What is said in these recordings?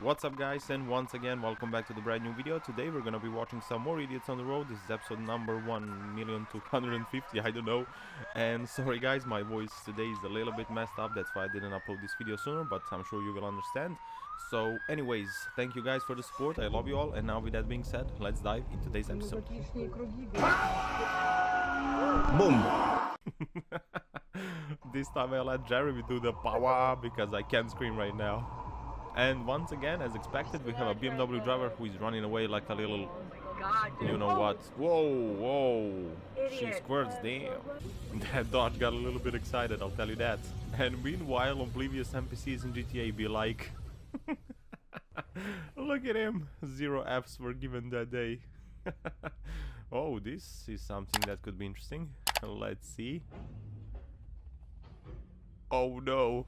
What's up guys, and once again welcome back to the brand new video. Today we're gonna be watching some more idiots on the road. This is episode number 1,250,000, I don't know. And sorry guys, my voice today is a little bit messed up, that's why I didn't upload this video sooner, but I'm sure you will understand. So anyways, thank you guys for the support, I love you all, and now with that being said, let's dive into today's episode. Boom! This time I let Jeremy do the power because I can't scream right now. And once again, as expected, we have a BMW driver who is running away like a little, you know what. Whoa, whoa, she squirts, damn. That Dodge got a little bit excited, I'll tell you that. And meanwhile, oblivious NPCs in GTA be like, look at him, 0 Fs were given that day. Oh, this is something that could be interesting. Let's see. Oh no.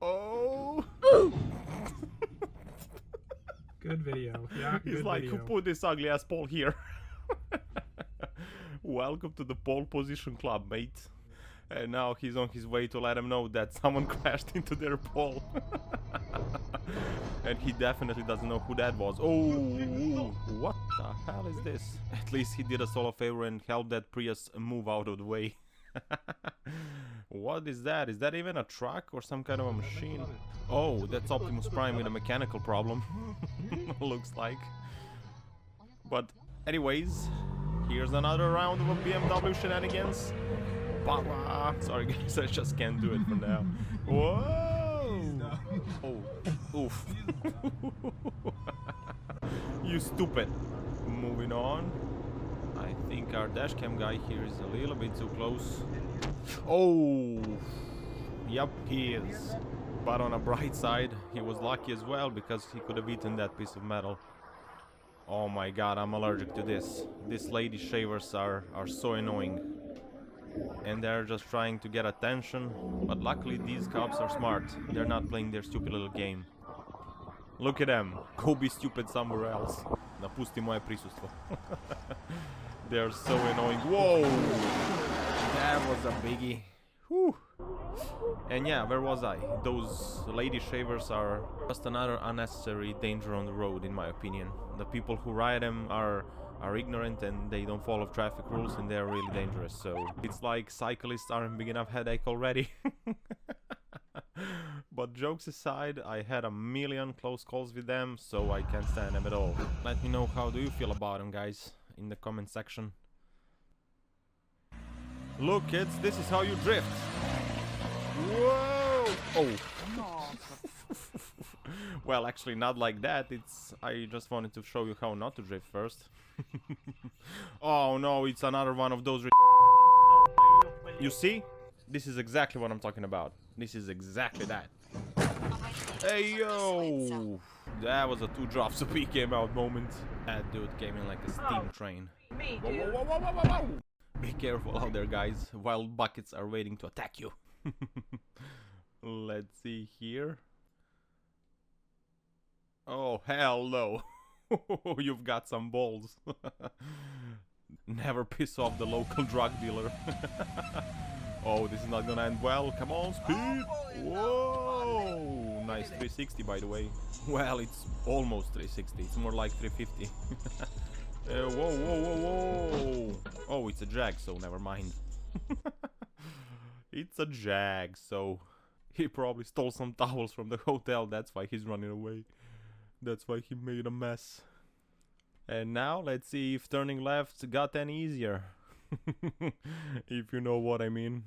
Oh! Good video. Yeah, good. He's like, video. who put this ugly ass pole here? Welcome to the pole position club, mate. And now he's on his way to let him know that someone crashed into their pole. And he definitely doesn't know who that was. Oh, what the hell is this? At least he did us all a favor and helped that Prius move out of the way. What is that? Is that even a truck or some kind of a machine? Oh, that's Optimus Prime with a mechanical problem. Looks like. But anyways, here's another round of a BMW shenanigans. Power. Sorry guys, I just can't do it for now. Whoa! Oh, oof. You stupid. Moving on. I think our dashcam guy here is a little bit too close. Oh, yep, he is. But on a bright side, he was lucky as well because he could have eaten that piece of metal. Oh my god, I'm allergic to this. These lady shavers are so annoying. And they're just trying to get attention. But luckily these cops are smart. They're not playing their stupid little game. Look at them. Go be stupid somewhere else. Napusti moje prisustvo. They're so annoying. Whoa! That was a biggie. Whew. And yeah, where was I? Those lady shavers are just another unnecessary danger on the road, in my opinion. The people who ride them are ignorant and they don't follow traffic rules and they're really dangerous. So it's like cyclists aren't big enough headache already. But jokes aside, I had a million close calls with them, so I can't stand them at all. Let me know how do you feel about them, guys, in the comment section. Look kids, this is how you drift. Whoa! Oh. Well, actually not like that. I just wanted to show you how not to drift first. Oh no, it's another one of those. You see? This is exactly what I'm talking about. This is exactly that. Hey yo! That was a 2 drops of pee came out moment. That dude came in like a steam train. Whoa, whoa, whoa, whoa, whoa, whoa. Be careful out there, guys. Wild buckets are waiting to attack you. Let's see here. Oh, hell no. You've got some balls. Never piss off the local drug dealer. Oh, this is not gonna end well. Come on, speed. Whoa. Nice 360, by the way. Well, it's almost 360. It's more like 350. Whoa, whoa, whoa, whoa. Oh, it's a Jag, so never mind. It's a Jag, so he probably stole some towels from the hotel. That's why he's running away. That's why he made a mess. And now let's see if turning left got any easier. If you know what I mean.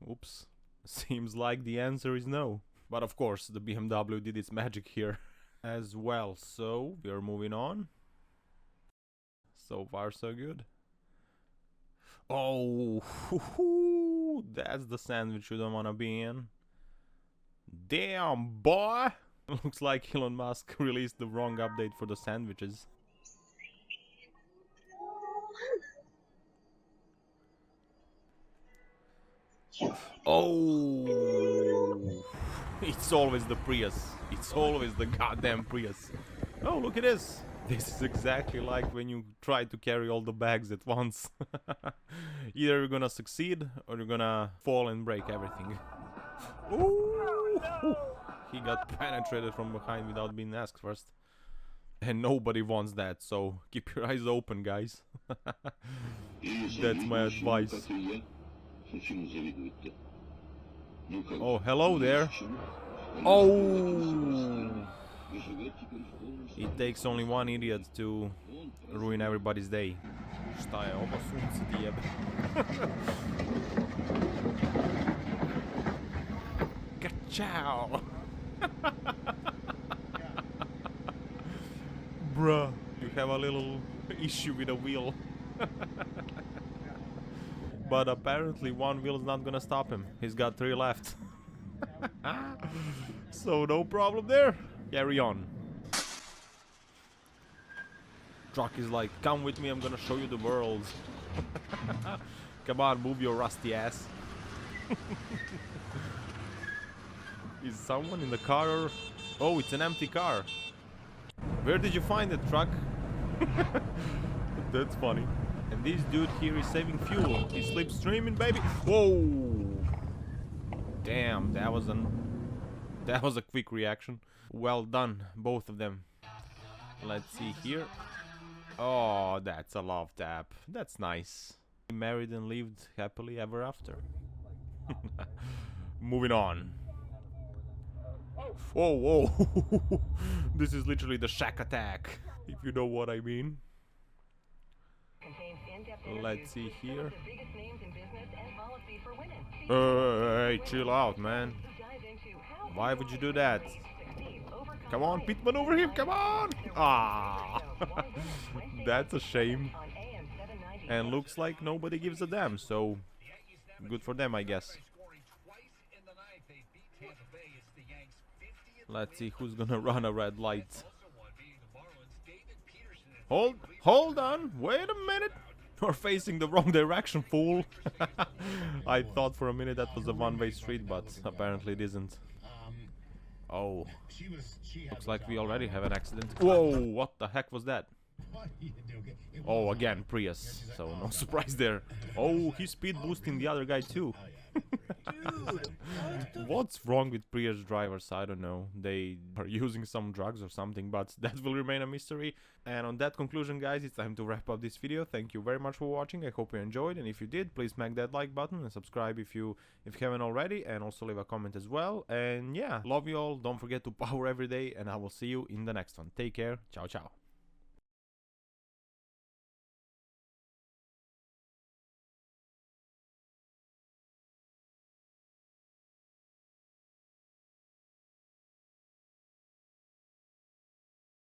Oops. Seems like the answer is no. But of course, the BMW did its magic here as well. So we are moving on. So far, so good. Oh, that's the sandwich you don't want to be in. Damn, boy! Looks like Elon Musk released the wrong update for the sandwiches. Oh, it's always the Prius. It's always the goddamn Prius. Oh, look at this. This is exactly like when you try to carry all the bags at once. Either you're gonna succeed or you're gonna fall and break everything. Ooh, he got penetrated from behind without being asked first. And nobody wants that, so keep your eyes open, guys. That's my advice. Oh, hello there. Oh! It takes only one idiot to ruin everybody's day. Šta je ovo sunce ti jebe? Ka-chow! Bruh, you have a little issue with a wheel. But apparently one wheel is not gonna stop him. He's got 3 left. So no problem there. Carry on. Truck is like, come with me, I'm gonna show you the world. Come on, move your rusty ass. Is someone in the car or... Oh, it's an empty car. Where did you find it, truck? That's funny. And this dude here is saving fuel. He's slipstreaming, baby. Whoa! Damn, that was a quick reaction. Well done, both of them. Let's see here. Oh, that's a love tap. That's nice. Married and lived happily ever after. Moving on. Whoa, whoa. This is literally the shack attack, if you know what I mean. Let's see here. Hey, chill out, man. Why would you do that? Come on, pit maneuver him, come on! Ah, that's a shame. And looks like nobody gives a damn, so good for them, I guess. Let's see who's gonna run a red light. Hold on, wait a minute. You're facing the wrong direction, fool. I thought for a minute that was a one-way street, but apparently it isn't. Oh, looks like we already have an accident. Whoa, what the heck was that? Oh, again, Prius, so no surprise there. Oh, he's speed boosting the other guy too. What's wrong with Prius drivers? I don't know. They are using some drugs or something, but that will remain a mystery. And on that conclusion, guys, it's time to wrap up this video. Thank you very much for watching. I hope you enjoyed, and if you did, please smack that like button and subscribe if you haven't already, and also leave a comment as well. And yeah, love you all. Don't forget to power every day, and I will see you in the next one. Take care. Ciao, ciao.